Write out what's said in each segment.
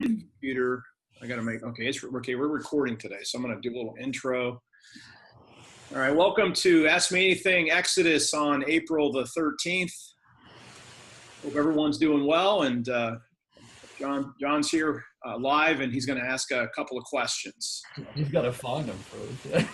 Computer. I got to make, okay, we're recording today, so I'm going to do a little intro. All right, welcome to Ask Me Anything Exodus on April the 13th. Hope everyone's doing well, and John's here live, and he's going to ask a couple of questions. You've got to find them first.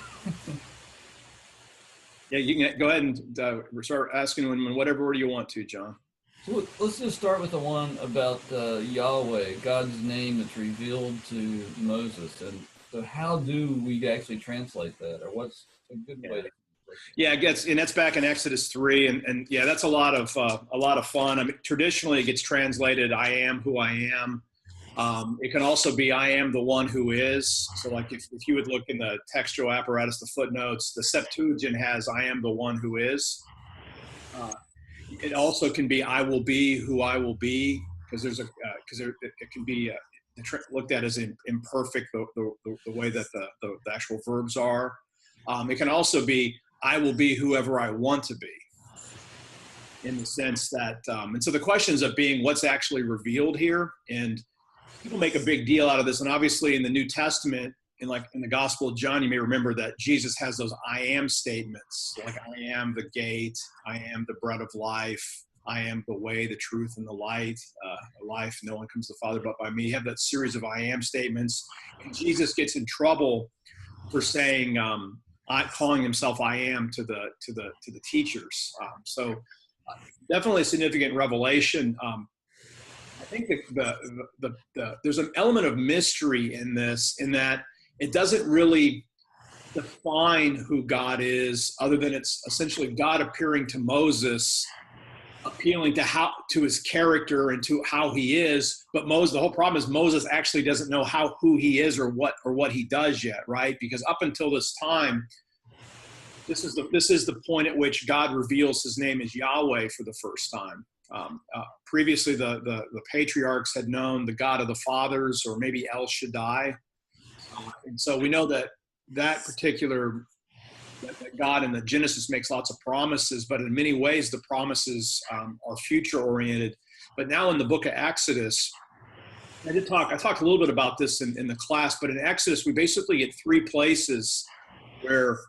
Yeah, you can go ahead and start asking in whatever order you want to, John. So let's just start with the one about Yahweh, God's name that's revealed to Moses. And so how do we actually translate that, or what's a good way to? Yeah, I guess, and that's back in Exodus 3, and yeah, that's a lot of fun. I mean, traditionally it gets translated, "I am who I am." It can also be, "I am the one who is." So, like if you would look in the textual apparatus, the footnotes, the Septuagint has, "I am the one who is." It also can be, "I will be who I will be," because it can be looked at as imperfect, the way that the actual verbs are. It can also be, "I will be whoever I want to be," in the sense that, and so the questions of being what's actually revealed here, and people make a big deal out of this. And obviously in the New Testament, in the Gospel of John, you may remember that Jesus has those "I am" statements, like, "I am the gate, I am the bread of life, I am the way, the truth, and the light, life, no one comes to the Father but by me." You have that series of "I am" statements, and Jesus gets in trouble for saying, calling himself "I am" to the teachers. So definitely a significant revelation. I think there's an element of mystery in this, in that it doesn't really define who God is, other than it's essentially God appearing to Moses, appealing to his character and to how he is. But the whole problem is Moses actually doesn't know who he is or what he does yet, right? Because up until this time, this is the point at which God reveals his name as Yahweh for the first time. Previously, the patriarchs had known the God of the fathers, or maybe El Shaddai. And so we know that particular that God in the Genesis makes lots of promises, but in many ways the promises are future oriented. But now in the book of Exodus, I talked a little bit about this in the class, but in Exodus we basically get three places where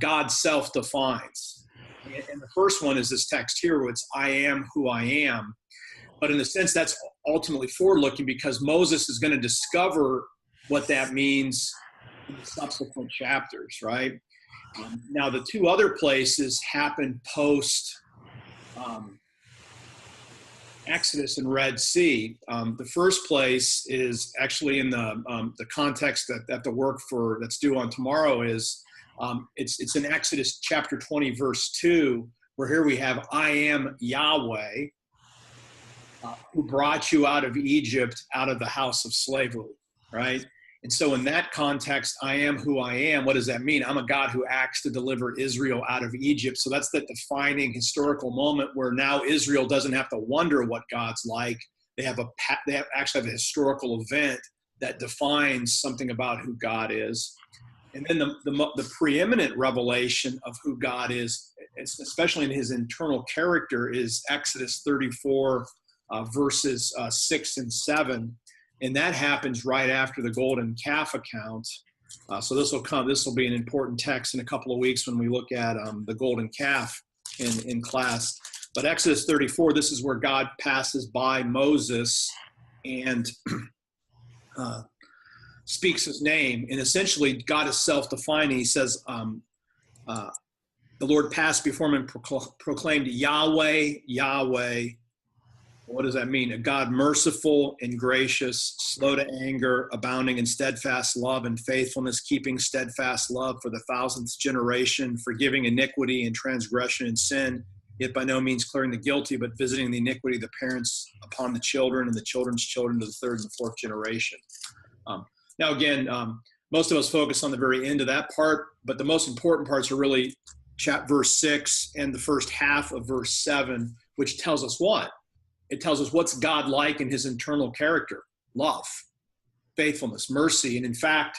God self-defines. And the first one is this text here, where it's, "I am who I am." But in a sense, that's ultimately forward-looking, because Moses is going to discover what that means in the subsequent chapters, right? Now, the two other places happen post Exodus and Red Sea. The first place is actually in the context that the work that's due on tomorrow is. It's in Exodus chapter 20, verse 2, where here we have, "I am Yahweh, who brought you out of Egypt, out of the house of slavery," right? And so in that context, "I am who I am," what does that mean? I'm a God who acts to deliver Israel out of Egypt. So that's the defining historical moment where now Israel doesn't have to wonder what God's like. They actually have a historical event that defines something about who God is. And then the preeminent revelation of who God is, especially in his internal character, is Exodus 34, verses 6 and 7. And that happens right after the golden calf account. So this will be an important text in a couple of weeks when we look at the golden calf in class. But Exodus 34, this is where God passes by Moses and speaks his name, and essentially God is self-defining. He says, "The Lord passed before him and proclaimed, 'Yahweh, Yahweh.'" What does that mean? "A God merciful and gracious, slow to anger, abounding in steadfast love and faithfulness, keeping steadfast love for the 1,000th generation, forgiving iniquity and transgression and sin, yet by no means clearing the guilty, but visiting the iniquity of the parents upon the children and the children's children to the third and the fourth generation." Now, again, most of us focus on the very end of that part, but the most important parts are really verse 6 and the first half of verse 7, which tells us what? It tells us what's God like in his internal character: love, faithfulness, mercy. And in fact,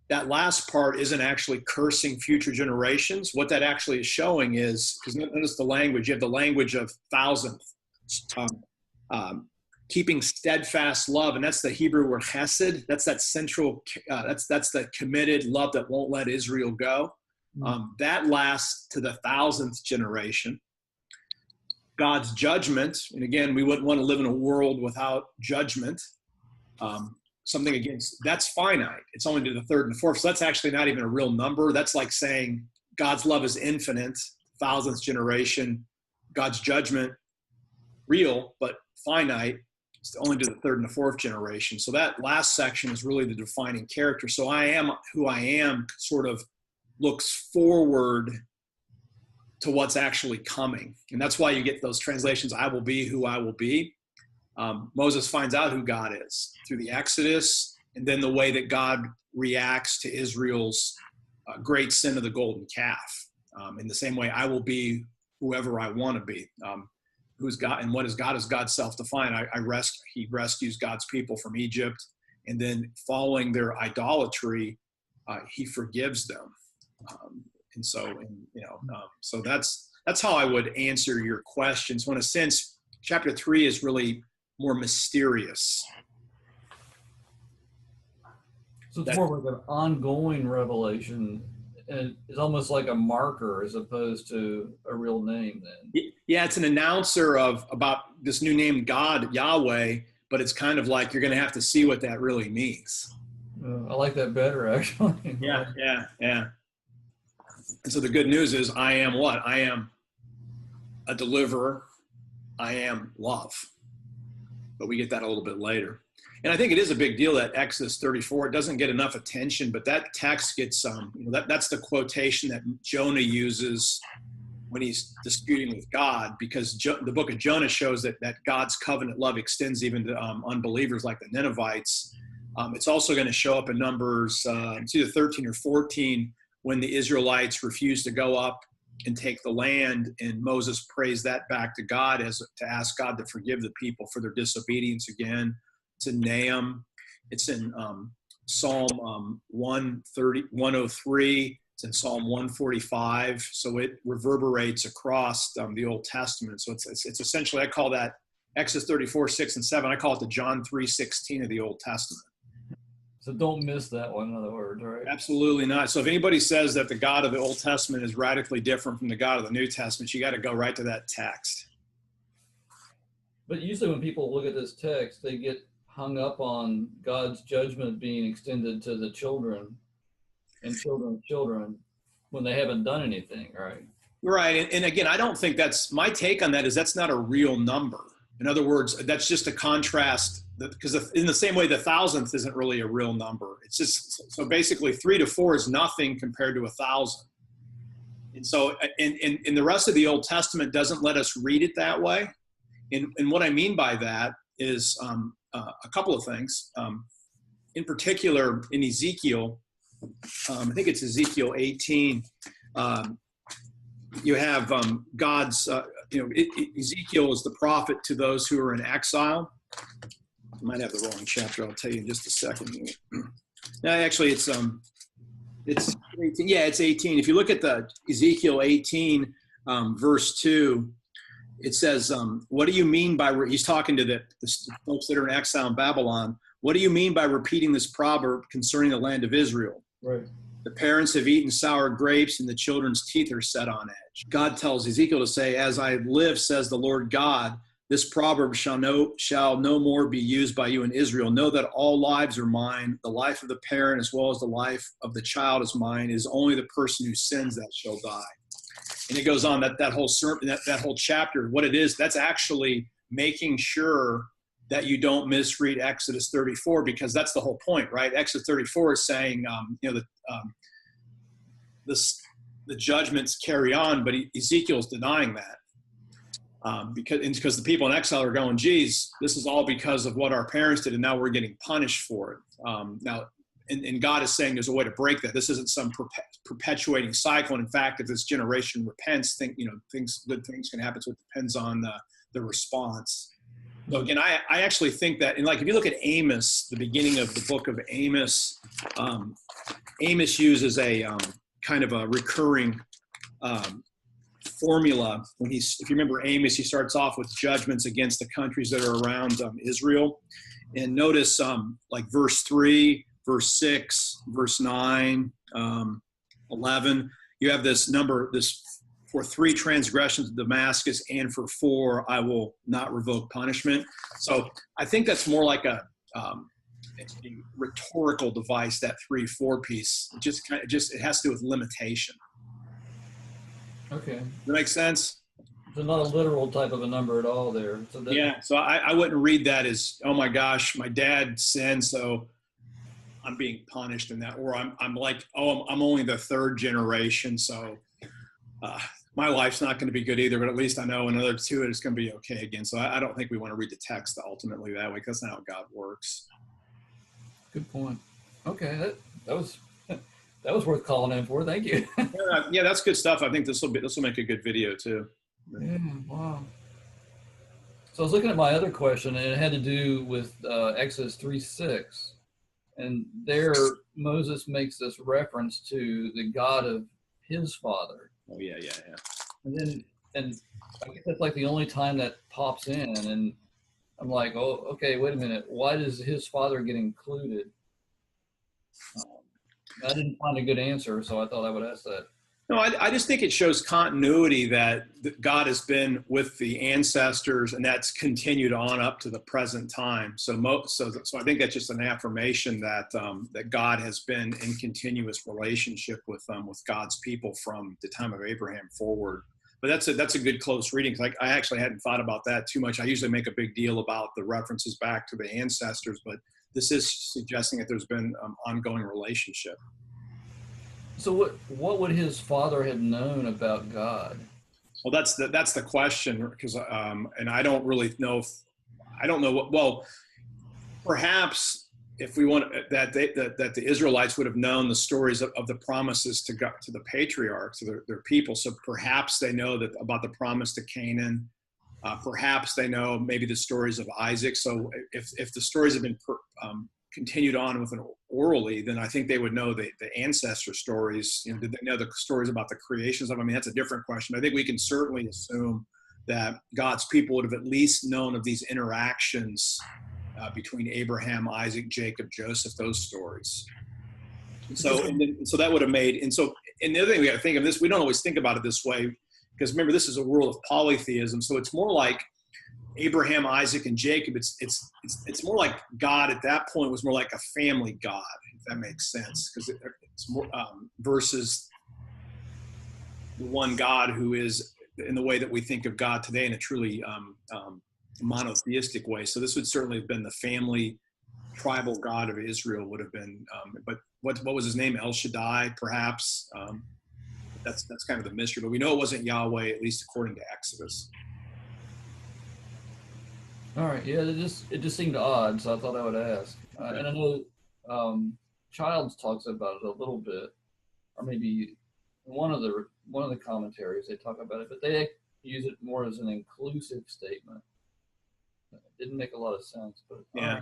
that last part isn't actually cursing future generations. What that actually is showing is, because notice the language, you have the language of thousandth. keeping steadfast love, and that's the Hebrew word chesed. That's that central, that's the committed love that won't let Israel go. That lasts to the 1,000th generation. God's judgment, and again, we wouldn't want to live in a world without judgment. Something against, that's finite. It's only to the 3rd and 4th. So that's actually not even a real number. That's like saying God's love is infinite, 1,000th generation. God's judgment, real, but finite. It's only to the 3rd and the 4th generation. So that last section is really the defining character. So I am who I am sort of looks forward to what's actually coming. And that's why you get those translations, I will be who I will be. Moses finds out who God is through the Exodus, and then the way that God reacts to Israel's great sin of the golden calf. In the same way, I will be whoever I want to be. Who's God, and what is God? Is God self-defined? He rescues God's people from Egypt, and then following their idolatry, he forgives them. So that's how I would answer your question. So in a sense, chapter 3 is really more mysterious. So it's more like an ongoing revelation, and it's almost like a marker as opposed to a real name then. Yeah, it's an announcer about this new name, God, Yahweh, but it's kind of like you're going to have to see what that really means. I like that better, actually. Yeah. And so the good news is I am what? I am a deliverer. I am love. But we get that a little bit later. And I think it is a big deal that Exodus 34, it doesn't get enough attention, but that text gets, that's the quotation that Jonah uses when he's disputing with God, because the book of Jonah shows that God's covenant love extends even to unbelievers like the Ninevites. It's also going to show up in Numbers, it's either 13 or 14, when the Israelites refuse to go up and take the land, and Moses prays that back to God to ask God to forgive the people for their disobedience again. It's in Nahum. It's in Psalm 103. It's in Psalm 145. So it reverberates across the Old Testament. So it's essentially, I call that Exodus 34, 6 and 7. I call it the John 3:16 of the Old Testament. So don't miss that one, in other words, right? Absolutely not. So if anybody says that the God of the Old Testament is radically different from the God of the New Testament, you got to go right to that text. But usually when people look at this text, they get hung up on God's judgment being extended to the children and children's children when they haven't done anything, right? Right. And again, I don't think my take on that is that's not a real number. In other words, that's just a contrast, because in the same way, the 1,000th isn't really a real number. It's just, so basically 3 to 4 is nothing compared to 1,000. And so, and the rest of the Old Testament doesn't let us read it that way. And what I mean by that is a couple of things. In particular, in Ezekiel, I think it's Ezekiel 18, you have God's, Ezekiel is the prophet to those who are in exile. I might have the wrong chapter. I'll tell you in just a second here. No, actually, it's 18. Yeah, it's 18. If you look at the Ezekiel 18, verse 2, it says, what do you mean by, he's talking to the folks that are in exile in Babylon. What do you mean by repeating this proverb concerning the land of Israel? Right. The parents have eaten sour grapes and the children's teeth are set on edge. God tells Ezekiel to say, as I live, says the Lord God, this proverb shall no more be used by you in Israel. Know that all lives are mine. The life of the parent as well as the life of the child is mine. It is only the person who sins that shall die. And it goes on that whole sermon, that whole chapter, what it is, that's actually making sure that you don't misread Exodus 34, because that's the whole point, right? Exodus 34 is saying, the judgments carry on, but Ezekiel's denying that. Because the people in exile are going, geez, this is all because of what our parents did, and now we're getting punished for it. And God is saying there's a way to break that. This isn't some perpetuating cycle. And in fact, if this generation repents, good things can happen. So it depends on the response. So again, I actually think that, and like if you look at Amos, the beginning of the book of Amos, Amos uses a kind of a recurring formula when if you remember Amos, he starts off with judgments against the countries that are around Israel. And notice like verse 3, verse 6, verse 9, 11, you have this number, for 3 transgressions of Damascus, and for 4, I will not revoke punishment. So I think that's more like a rhetorical device, that 3-4 piece. It has to do with limitation. Okay. Does that make sense? So not a literal type of a number at all there. So Yeah. So I wouldn't read that as, oh my gosh, my dad sinned, so I'm being punished in that. Or I'm like, oh, I'm only the 3rd generation, so my life's not going to be good either, but at least I know another 2 it's going to be okay again. So I don't think we want to read the text ultimately that way, because that's not how God works. Good point. Okay, that was that was worth calling in for. Thank you. Yeah, that's good stuff. I think this will make a good video too. Yeah, wow. So I was looking at my other question, and it had to do with Exodus 3:6, and there Moses makes this reference to the God of his father. Oh yeah. And I guess that's like the only time that pops in, and I'm like, oh, okay, wait a minute. Why does his father get included? I didn't find a good answer, so I thought I would ask that. No, I just think it shows continuity that God has been with the ancestors, and that's continued on up to the present time. So I think that's just an affirmation that that God has been in continuous relationship with God's people from the time of Abraham forward. But that's a good close reading. Like, I actually hadn't thought about that too much. I usually make a big deal about the references back to the ancestors, but this is suggesting that there's been ongoing relationship. So what would his father have known about God? Well, that's the question, because and I don't really know well, perhaps if we want that the Israelites would have known the stories of the promises to God, to the patriarchs, to their people. So perhaps they know that about the promise to Canaan. Perhaps they know maybe the stories of Isaac. So if the stories have been continued on with an orally, then I think they would know the ancestor stories. Did they know the stories about the creations of? I mean, that's a different question. I think we can certainly assume that God's people would have at least known of these interactions between Abraham, Isaac, Jacob, Joseph, those stories. So that would have made. And the other thing we got to think of this, we don't always think about it this way, because remember, this is a world of polytheism. So it's more like Abraham, Isaac, and Jacob. It's more like God at that point was more like a family God, if that makes sense, because it's more versus the one God who is in the way that we think of God today, in a truly monotheistic way. So this would certainly have been the family, tribal God of Israel would have been. But what was his name? El Shaddai, perhaps. That's kind of the mystery. But we know it wasn't Yahweh, at least according to Exodus. All right, yeah, it just seemed odd, so I thought I would ask. And I know Childs talks about it a little bit, or maybe one of the commentaries they talk about it, but they use it more as an inclusive statement. It didn't make a lot of sense, but yeah.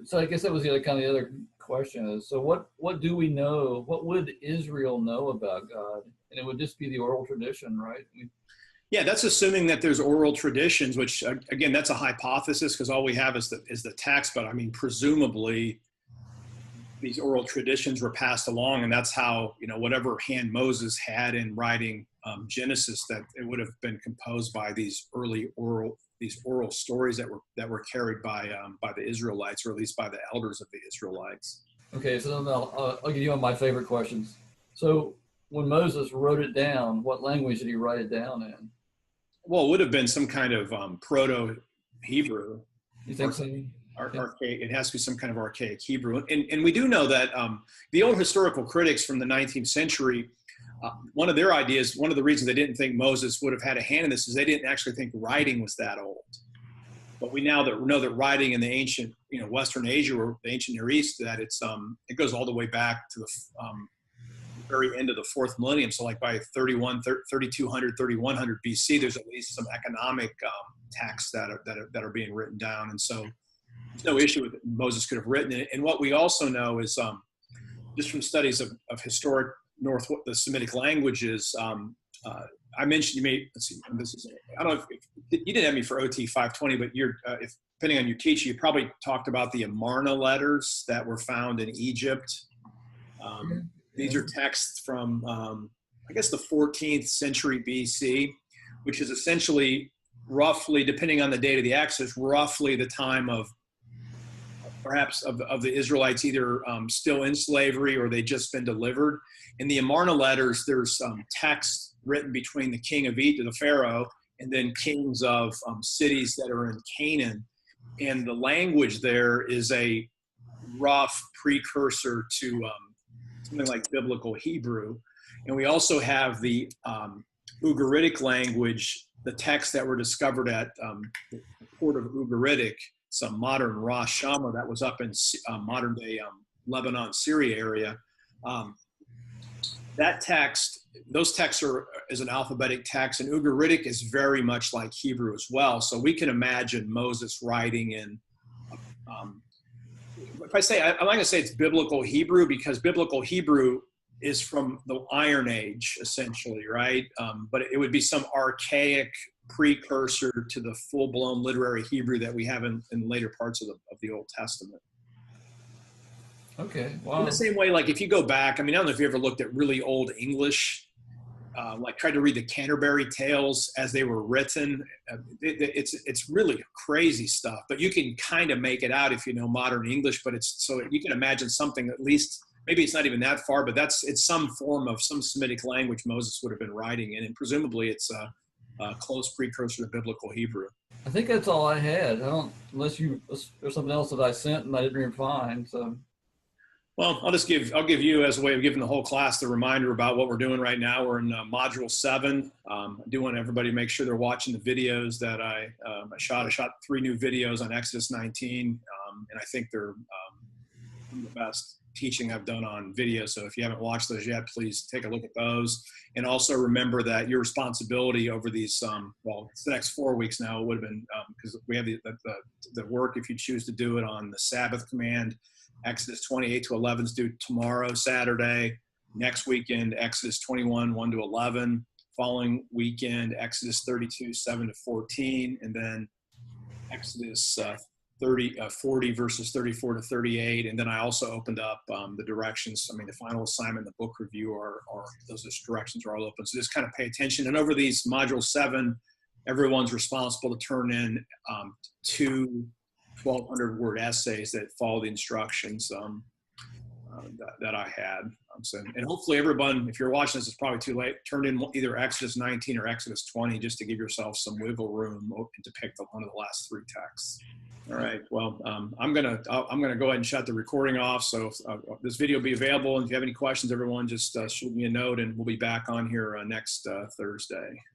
So I guess that was the other question is, so what do we know? What would Israel know about God? And it would just be the oral tradition, right? Yeah, that's assuming that there's oral traditions, which again, that's a hypothesis, because all we have is the text. But I mean, presumably, these oral traditions were passed along, and that's how, whatever hand Moses had in writing Genesis, that it would have been composed by these early oral stories that were carried by the Israelites, or at least by the elders of the Israelites. Okay, so then I'll give you one of my favorite questions. So when Moses wrote it down, what language did he write it down in? Well, it would have been some kind of Proto-Hebrew. You think so? Archaic. It has to be some kind of archaic Hebrew. And we do know that the old historical critics from the 19th century, one of their ideas, one of the reasons they didn't think Moses would have had a hand in this, is they didn't actually think writing was that old. But we now know that writing in the ancient, Western Asia or the ancient Near East, that it goes all the way back to the very end of the 4th millennium. So like by 3200, 3100 BC, there's at least some economic texts that are being written down. And so there's no issue with it. Moses could have written it. And what we also know is just from studies of historic the Semitic languages, I mentioned you may, let's see, this is, I don't know if you didn't have me for OT 520, but you're, if depending on your teacher, you probably talked about the Amarna letters that were found in Egypt. These are texts from, I guess, the 14th century BC, which is essentially roughly, depending on the date of the Exodus, roughly the time of perhaps of the Israelites either still in slavery or they just been delivered. In the Amarna letters, there's texts written between the king of Egypt, the Pharaoh, and then kings of cities that are in Canaan. And the language there is a rough precursor to something like biblical Hebrew. And we also have the Ugaritic language, the texts that were discovered at the port of Ugaritic, some modern Ras Shama that was up in modern day Lebanon, Syria area. That text, those texts is an alphabetic text, and Ugaritic is very much like Hebrew as well. So we can imagine Moses writing in, if I say, I'm not going to say it's biblical Hebrew, because biblical Hebrew is from the Iron Age, essentially, right? But it would be some archaic precursor to the full-blown literary Hebrew that we have in later parts of the Old Testament. Okay, wow. In the same way, like if you go back, I mean, I don't know if you ever looked at really old English, like tried to read the Canterbury Tales as they were written. It's really crazy stuff, but you can kind of make it out if you know modern English. But it's so you can imagine something, at least maybe it's not even that far, but it's some form of some Semitic language Moses would have been writing in, and presumably it's a close precursor to biblical Hebrew. I think that's all I had. I don't, unless there's something else that I sent and I didn't even find. So. Well, I'll give you, as a way of giving the whole class the reminder about what we're doing right now. We're in module 7. I do want everybody to make sure they're watching the videos that I shot. I shot 3 new videos on Exodus 19, and I think they're some of the best teaching I've done on video. So if you haven't watched those yet, please take a look at those. And also remember that your responsibility over these, well, it's the next 4 weeks now. It would have been, because we have the work, if you choose to do it on the Sabbath command. Exodus 28 to 11 is due tomorrow, Saturday. Next weekend, Exodus 21, 1 to 11. Following weekend, Exodus 32, 7 to 14. And then Exodus 40 verses 34 to 38. And then I also opened up the directions. I mean, the final assignment, the book review, are those directions are all open. So just kind of pay attention. And over these module 7, everyone's responsible to turn in 2 1,200-word essays that follow the instructions that I had. And hopefully everyone, if you're watching this, it's probably too late, turn in either Exodus 19 or Exodus 20 just to give yourself some wiggle room to pick one of the last 3 texts. All right. Well, I'm gonna go ahead and shut the recording off. So this video will be available. And if you have any questions, everyone, just shoot me a note, and we'll be back on here next Thursday.